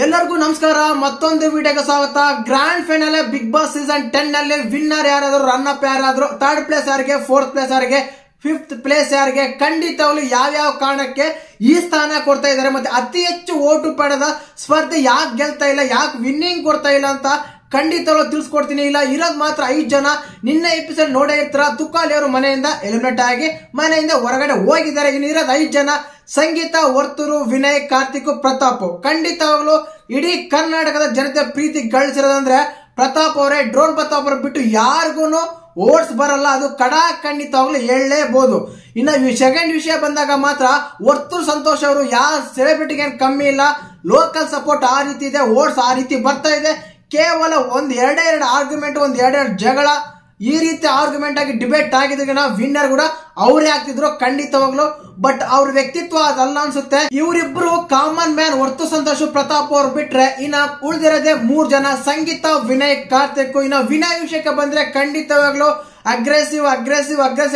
ಎಲ್ಲರಿಗೂ ನಮಸ್ಕಾರ. ಮತ್ತೊಂದು ವಿಡಿಯೋಗೆ ಸ್ವಾಗತ. Grand final Bigg Boss season 10 ನಲ್ಲಿ ವಿನ್ನರ್ ಯಾರಾದ್ರು, ರನ್ ಅಪ್ ಯಾರಾದ್ರು, ಥರ್ಡ್ ಪ್ಲೇಸ್ ಯಾರಿಗೆ, ಫೋರ್ತ್ ಪ್ಲೇಸ್ ಯಾರಿಗೆ, ಫಿಫ್ತ್ ಪ್ಲೇಸ್ ಯಾರಿಗೆ, ಖಂಡಿತವಾಗ್ಲು ಯಾವ ಕಾರಣಕ್ಕೆ ಈ ಸ್ಥಾನ ಕೊಡ್ತಾ ಇದ್ದಾರೆ, ಮತ್ತೆ ಅತಿ ಹೆಚ್ಚು ಓಟು ಪಡೆದ ಸ್ಪರ್ಧೆ ಯಾಕೆ ಗೆಲ್ತಾ ಇಲ್ಲ, ಯಾಕೆ ವಿನ್ನಿಂಗ್ ಕೊಡ್ತಾ ಇಲ್ಲ ಅಂತ ಖಂಡಿತವಾಗ್ಲು ತಿಳಿಸ್ಕೊಡ್ತೀನಿ. ಇಲ್ಲ ಇರೋದ್ ಮಾತ್ರ 5 ಜನ. ನಿನ್ನೆ ಎಪಿಸೋಡ್ ನೋಡೇ ಇರ್ತಾರ. ತುಕಾಲಿ ಅವರು ಮನೆಯಿಂದ ಎಲಿಮಿನೇಟ್ ಆಗಿ ಮನೆಯಿಂದ ಹೊರಗಡೆ ಹೋಗಿದ್ದಾರೆ. ಇನ್ನು ಇರೋದು 5 ಜನ: ಸಂಗೀತ, ವರ್ತೂರು, ವಿನಯ್, ಕಾರ್ತಿಕ್, ಪ್ರತಾಪ್. ಖಂಡಿತವಾಗ್ಲು ಇಡೀ ಕರ್ನಾಟಕದ ಜನತೆ ಪ್ರೀತಿ ಗಳಿಸಿರೋದಂದ್ರೆ ಪ್ರತಾಪ್ ಅವರೇ. ಡ್ರೋನ್ ಪ್ರತಾಪ್ ಅವ್ರು ಬಿಟ್ಟು ಯಾರಿಗೂ ಓಟ್ಸ್ ಬರಲ್ಲ, ಅದು ಖಂಡಿತವಾಗ್ಲು ಹೇಳಲೇಬಹುದು. ಇನ್ನು ಸೆಕೆಂಡ್ ವಿಷಯ ಬಂದಾಗ ಮಾತ್ರ ವರ್ತೂರು ಸಂತೋಷ್ ಅವರು ಯಾವ ಸೆಲೆಬ್ರಿಟಿಗೆ ಏನು ಕಮ್ಮಿ ಇಲ್ಲ. ಲೋಕಲ್ ಸಪೋರ್ಟ್ ಆ ರೀತಿ ಇದೆ, ಓಟ್ಸ್ ಆ ರೀತಿ ಬರ್ತಾ ಇದೆ. ಕೇವಲ ಎರಡೇ ಆರ್ಗ್ಯುಮೆಂಟ್, ಎರಡೆರಡು ಜಗಳ, ಈ ರೀತಿ ಆರ್ಗ್ಯುಮೆಂಟ್ ಆಗಿ ಡಿಬೇಟ್ ಆಗಿದ್ರೆ ವಿನ್ನರ್ ಕೂಡ ಅವರೇ ಆಗ್ತಿದ್ರು ಖಂಡಿತವಾಗ್ಲು. ಬಟ್ ಅವ್ರ ವ್ಯಕ್ತಿತ್ವ ಅದಲ್ಲ ಅನ್ಸುತ್ತೆ. ಇವರಿಬ್ರು ಕಾಮನ್ ಮ್ಯಾನ್ ವರ್ತೂರು ಸಂತೋಷ್, ಪ್ರತಾಪ್ ಅವ್ರು ಬಿಟ್ರೆ ಇನ್ನ ಉಳಿದಿರೋದೇ 3 ಜನ: ಸಂಗೀತ, ವಿನಯ್, ಕಾರ್ತಿಕ್. ಇನ್ನ ವಿನಯ್ ವಿಷಯಕ್ಕೆ ಬಂದ್ರೆ ಖಂಡಿತವಾಗ್ಲು ಅಗ್ರೆಸಿವ್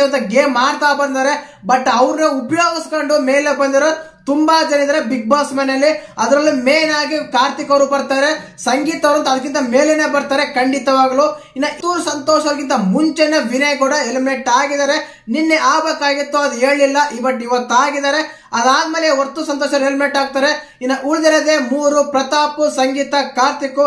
ಅಂತ ಗೇಮ್ ಮಾಡ್ತಾ ಬಂದರೆ. ಬಟ್ ಅವ್ರನ್ನ ಉಪಯೋಗಿಸ್ಕೊಂಡು ಮೇಲೆ ಬಂದಿರೋ ತುಂಬಾ ಜನ ಇದಾರೆ ಬಿಗ್ ಬಾಸ್ ಮನೆಯಲ್ಲಿ. ಅದರಲ್ಲೂ ಮೇನ್ ಆಗಿ ಕಾರ್ತಿಕ್ ಅವರು ಬರ್ತಾರೆ, ಸಂಗೀತ ಅವರು ಅದಕ್ಕಿಂತ ಮೇಲೇನೆ ಬರ್ತಾರೆ ಖಂಡಿತವಾಗ್ಲು. ಇನ್ನ ವರ್ತೂರು ಸಂತೋಷ್ ಅವ್ರಿಗಿಂತ ಮುಂಚೆನೆ ವಿನಯ್ ಕೂಡ ಎಲಿಮಿನೇಟ್ ಆಗಿದ್ದಾರೆ. ನಿನ್ನೆ ಆಗ್ಬೇಕಾಗಿತ್ತು, ಅದು ಹೇಳಿಲ್ಲ, ಬಟ್ ಇವತ್ತು ಆಗಿದ್ದಾರೆ. ಅದಾದ್ಮೇಲೆ ವರ್ತೂರು ಸಂತೋಷ್ ಎಲಿಮಿನೇಟ್ ಆಗ್ತಾರೆ. ಇನ್ನು ಉಳಿದಿರೋದೇ 3: ಪ್ರತಾಪ್, ಸಂಗೀತ, ಕಾರ್ತಿಕ್.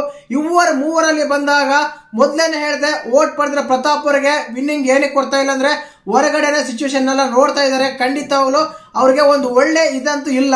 ಮೂವರಲ್ಲಿ ಬಂದಾಗ ಮೊದ್ಲೇನೆ ಹೇಳಿದೆ, ಓಟ್ ಪಡೆದ್ರೆ ಪ್ರತಾಪ್ ಅವರಿಗೆ ವಿನ್ನಿಂಗ್ ಏನಕ್ಕೆ ಕೊಡ್ತಾ ಇಲ್ಲ ಅಂದ್ರೆ ಹೊರಗಡೆ ಸಿಚುವೇಶನ್ ಎಲ್ಲ ನೋಡ್ತಾ ಇದ್ದಾರೆ. ಖಂಡಿತವಾಗ್ಲು ಅವ್ರಿಗೆ ಒಂದು ಒಳ್ಳೆ ಇದಂತೂ ಇಲ್ಲ.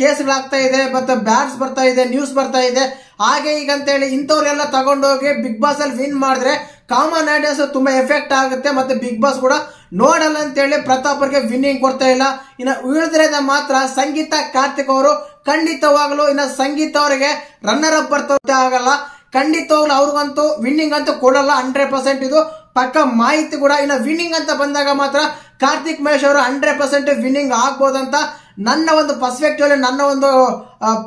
ಕೇಸ್ಗಳಾಗ್ತಾ ಇದೆ, ಮತ್ತೆ ಬ್ಯಾಟ್ಸ್ ಬರ್ತಾ ಇದೆ, ನ್ಯೂಸ್ ಬರ್ತಾ ಇದೆ, ಹಾಗೆ ಈಗ ಅಂತ ಹೇಳಿ ಇಂಥವ್ರೆಲ್ಲ ತಗೊಂಡೋಗಿ ಬಿಗ್ ಬಾಸ್ ಅಲ್ಲಿ ವಿನ್ ಮಾಡಿದ್ರೆ ಕಾಮನ್ ಆಡಿಯನ್ಸ್ ತುಂಬಾ ಎಫೆಕ್ಟ್ ಆಗುತ್ತೆ, ಮತ್ತೆ ಬಿಗ್ ಬಾಸ್ ಕೂಡ ನೋಡಲ್ಲ ಅಂತ ಹೇಳಿ ಪ್ರತಾಪ್ ಅವ್ರಿಗೆ ವಿನ್ನಿಂಗ್ ಕೊಡ್ತಾ ಇಲ್ಲ. ಇನ್ನು ಉಳಿದಿರೋದ ಮಾತ್ರ ಸಂಗೀತ, ಕಾರ್ತಿಕ್ ಅವರು. ಖಂಡಿತವಾಗ್ಲು ಇನ್ನು ಸಂಗೀತ ಅವರಿಗೆ ರನ್ನರ್ ಅಪ್ ಬರ್ತಾ ಆಗಲ್ಲ. ಖಂಡಿತವಾಗ್ಲು ಅವ್ರಿಗಂತೂ ವಿನ್ನಿಂಗ್ ಅಂತೂ ಕೊಡಲ್ಲ, 100% ಇದು ಪಕ್ಕ ಮಾಹಿತಿ ಕೂಡ. ಇನ್ನು ವಿನ್ನಿಂಗ್ ಅಂತ ಬಂದಾಗ ಮಾತ್ರ ಕಾರ್ತಿಕ್ ಮಹೇಶ್ ಅವರು 100% ವಿನ್ನಿಂಗ್ ಆಗ್ಬೋದಂತ ನನ್ನ ಒಂದು ಪರ್ಸ್ಪೆಕ್ಟಿವ್ ಅಲ್ಲಿ, ನನ್ನ ಒಂದು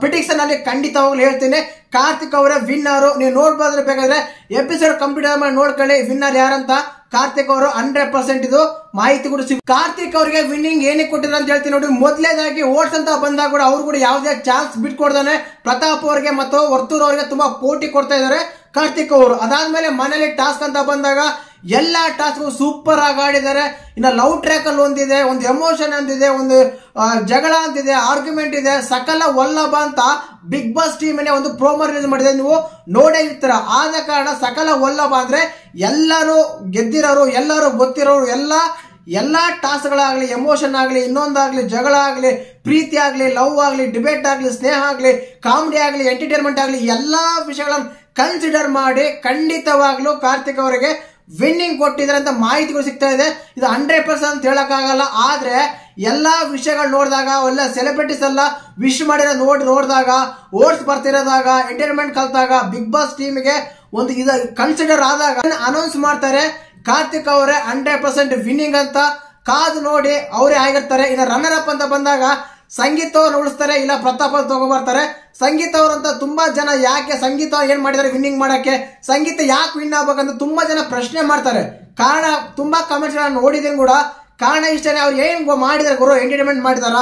ಪ್ರಿಡಿಕ್ಷನ್ ಅಲ್ಲಿ ಖಂಡಿತವಾಗ್ಲು ಹೇಳ್ತೀನಿ. ಕಾರ್ತಿಕ್ ಅವರೇ ವಿನ್ನರ್. ನೀವು ನೋಡ್ಬೋದ್ರೆ, ಬೇಕಾದ್ರೆ ಎಪಿಸೋಡ್ ಕಂಪ್ಯೂಟರ್ ಮಾಡಿ ನೋಡ್ಕೊಳ್ಳಿ ವಿನ್ನರ್ ಯಾರಂತ. ಕಾರ್ತಿಕ್ ಅವರು 100% ಇದು ಮಾಹಿತಿ ಕೂಡ ಸಿಗುತ್ತೆ. ಕಾರ್ತಿಕ್ ಅವರಿಗೆ ವಿನ್ನಿಂಗ್ ಏನಕ್ಕೆ ಕೊಟ್ಟಿದ್ರು ಅಂತ ಹೇಳ್ತೀನಿ ನೋಡಿ. ಮೊದಲೇದಾಗಿ ಓಟ್ಸ್ ಅಂತ ಬಂದಾಗ ಕೂಡ ಅವ್ರು ಕೂಡ ಯಾವುದೇ ಚಾನ್ಸ್ ಬಿಟ್ಕೊಡ್ದಾನೆ ಪ್ರತಾಪ್ ಅವರಿಗೆ ಮತ್ತು ವರ್ತೂರು ಅವರಿಗೆ ತುಂಬಾ ಪೋಟಿ ಕೊಡ್ತಾ ಇದ್ದಾರೆ ಕಾರ್ತಿಕ್ ಅವರು. ಅದಾದ್ಮೇಲೆ ಮನೇಲಿ ಟಾಸ್ಕ್ ಅಂತ ಬಂದಾಗ ಎಲ್ಲಾ ಟಾಸ್ಕ್ ಸೂಪರ್ ಆಗಿ ಆಡಿದ್ದಾರೆ. ಇನ್ನು ಲವ್ ಟ್ರ್ಯಾಕ್ ಅಲ್ಲಿ ಒಂದಿದೆ, ಒಂದು ಎಮೋಷನ್ ಅಂತಿದೆ, ಒಂದು ಜಗಳ ಅಂತಿದೆ, ಆರ್ಗ್ಯುಮೆಂಟ್ ಇದೆ, ಸಕಲ ವಲ್ಲಭ ಅಂತ ಬಿಗ್ ಬಾಸ್ ಟೀಮ್ ಒಂದು ಪ್ರೋಮೋ ರಿಲೀಸ್ ಮಾಡಿದೆ, ನೀವು ನೋಡೇ ಇರ್ತೀರ. ಆದ ಕಾರಣ ಸಕಲ ವಲ್ಲಭ ಅಂದ್ರೆ ಎಲ್ಲರೂ ಗೆದ್ದಿರೋರು, ಎಲ್ಲರೂ ಗೊತ್ತಿರೋರು, ಎಲ್ಲಾ ಟಾಸ್ಕ್ ಗಳಾಗ್ಲಿ, ಎಮೋಷನ್ ಆಗ್ಲಿ, ಇನ್ನೊಂದಾಗ್ಲಿ, ಜಗಳ ಆಗ್ಲಿ, ಪ್ರೀತಿ ಆಗ್ಲಿ, ಲವ್ ಆಗ್ಲಿ, ಡಿಬೇಟ್ ಆಗ್ಲಿ, ಸ್ನೇಹ ಆಗ್ಲಿ, ಕಾಮಿಡಿ ಆಗ್ಲಿ, ಎಂಟರ್ಟೈನ್ಮೆಂಟ್ ಆಗ್ಲಿ, ಎಲ್ಲಾ ವಿಷಯಗಳನ್ನು ಕನ್ಸಿಡರ್ ಮಾಡಿ ಖಂಡಿತವಾಗ್ಲು ಕಾರ್ತಿಕ್ ಅವರಿಗೆ ವಿನ್ನಿಂಗ್ ಕೊಟ್ಟಿದ್ರೆ ಅಂತ ಮಾಹಿತಿಗಳು ಸಿಗ್ತಾ ಇದೆ. ಇದು 100% ಅಂತ ಹೇಳಕ್ಕಾಗಲ್ಲ. ಆದ್ರೆ ಎಲ್ಲಾ ವಿಷಯಗಳು ನೋಡಿದಾಗ, ಎಲ್ಲ ಸೆಲೆಬ್ರಿಟೀಸ್ ಎಲ್ಲ ವಿಶ್ ಮಾಡಿರೋ ನೋಡಿದಾಗ, ಓಟ್ಸ್ ಬರ್ತಿರೋದಾಗ, ಎಂಟರ್ಟೈನ್ಮೆಂಟ್ ಕಲ್ತಾಗ, ಬಿಗ್ ಬಾಸ್ ಟೀಮ್ಗೆ ಒಂದು ಇದು ಕನ್ಸಿಡರ್ ಆದಾಗ ಅನೌನ್ಸ್ ಮಾಡ್ತಾರೆ ಕಾರ್ತಿಕ್ ಅವರೇ 100% ವಿನ್ನಿಂಗ್ ಅಂತ. ಕಾದು ನೋಡಿ ಅವರೇ ಆಗಿರ್ತಾರೆ. ಇನ್ನು ರನ್ನರ್ ಅಪ್ ಅಂತ ಬಂದಾಗ ಸಂಗೀತ ಅವ್ರನ್ನ ಉಳಿಸ್ತಾರೆ, ಇಲ್ಲ ಪ್ರತಾಪ್ ಅವ್ರು ತಗೋಬರ್ತಾರೆ. ಸಂಗೀತ ಅವರಂತ ತುಂಬಾ ಜನ ಯಾಕೆ ಸಂಗೀತ ಏನ್ ಮಾಡಿದಾರೆ ವಿನ್ನಿಂಗ್ ಮಾಡಕ್ಕೆ, ಸಂಗೀತ ಯಾಕೆ ವಿನ್ ಆಗ್ಬೇಕಂತ ತುಂಬಾ ಜನ ಪ್ರಶ್ನೆ ಮಾಡ್ತಾರೆ. ಕಾರಣ ತುಂಬಾ ಕಮೆಂಟ್ಸ್ ನಾನು ನೋಡಿದ್ದೀನಿ ಕೂಡ. ಕಾರಣ ಇಷ್ಟನೇ, ಅವ್ರು ಏನ್ ಮಾಡಿದಾರೆ ಗುರು, ಎಂಟರ್ಟೈನ್ಮೆಂಟ್ ಮಾಡಿದಾರ?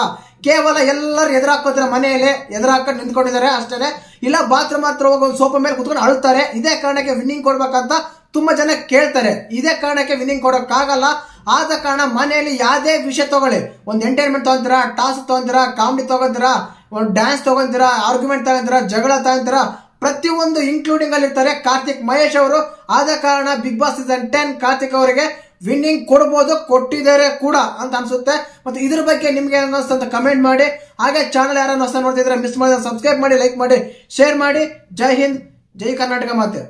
ಕೇವಲ ಎಲ್ಲರೂ ಎದುರಾಕೋತಾರೆ, ಮನೆಯಲ್ಲಿ ಎದುರಾಕೊಂಡು ನಿಂತ್ಕೊಂಡಿದ್ದಾರೆ ಅಷ್ಟೇ. ಇಲ್ಲ ಬಾತ್ರೂಮ್ ಹತ್ರ ಹೋಗಿ ಒಂದು ಸೋಫಾ ಮೇಲೆ ಕುತ್ಕೊಂಡು ಅಳ್ತಾರೆ. ಇದೇ ಕಾರಣಕ್ಕೆ ವಿನ್ನಿಂಗ್ ಕೊಡ್ಬೇಕಂತ ತುಂಬಾ ಜನ ಕೇಳ್ತಾರೆ. ಇದೇ ಕಾರಣಕ್ಕೆ ವಿನ್ನಿಂಗ್ ಕೊಡೋಕ್ಕಾಗಲ್ಲ. ಆದ ಕಾರಣ ಮನೆಯಲ್ಲಿ ಯಾವುದೇ ವಿಷಯ ತಗೊಳ್ಳಿ, ಒಂದು ಎಂಟರ್ಟೈನ್ಮೆಂಟ್ ತಗೊಂತೀರಾ, ಟಾಸ್ಕ್ ತಗೊಂತೀರಾ, ಕಾಮಿಡಿ ತಗೊಂತೀರಾ, ಒಂದು ಡ್ಯಾನ್ಸ್ ತಗೊಂತೀರಾ, ಆರ್ಗ್ಯುಮೆಂಟ್ ತಗೊಂತೀರಾ, ಜಗಳ ತಗೊಂತೀರಾ, ಪ್ರತಿಯೊಂದು ಇನ್ಕ್ಲೂಡಿಂಗ್ ಅಲ್ಲಿ ಇರ್ತಾರೆ ಕಾರ್ತಿಕ್ ಮಹೇಶ್ ಅವರು. ಆದ ಕಾರಣ ಬಿಗ್ ಬಾಸ್ ಸೀಸನ್ 10 ಕಾರ್ತಿಕ್ ಅವರಿಗೆ ವಿನ್ನಿಂಗ್ ಕೊಡಬಹುದು, ಕೊಟ್ಟಿದ್ದಾರೆ ಕೂಡ ಅಂತ ಅನ್ಸುತ್ತೆ. ಮತ್ತೆ ಇದ್ರ ಬಗ್ಗೆ ನಿಮ್ಗೆ ಅನ್ನಿಸ್ತು ಅಂತ ಕಮೆಂಟ್ ಮಾಡಿ. ಹಾಗೆ ಚಾನಲ್ ಯಾರನ್ನ ಹೊಸ ನೋಡ್ತಿದ್ರೆ ಮಿಸ್ ಮಾಡಿದ್ರೆ ಸಬ್ಸ್ಕ್ರೈಬ್ ಮಾಡಿ, ಲೈಕ್ ಮಾಡಿ, ಶೇರ್ ಮಾಡಿ. ಜೈ ಹಿಂದ್, ಜೈ ಕರ್ನಾಟಕ ಮಾತೆ.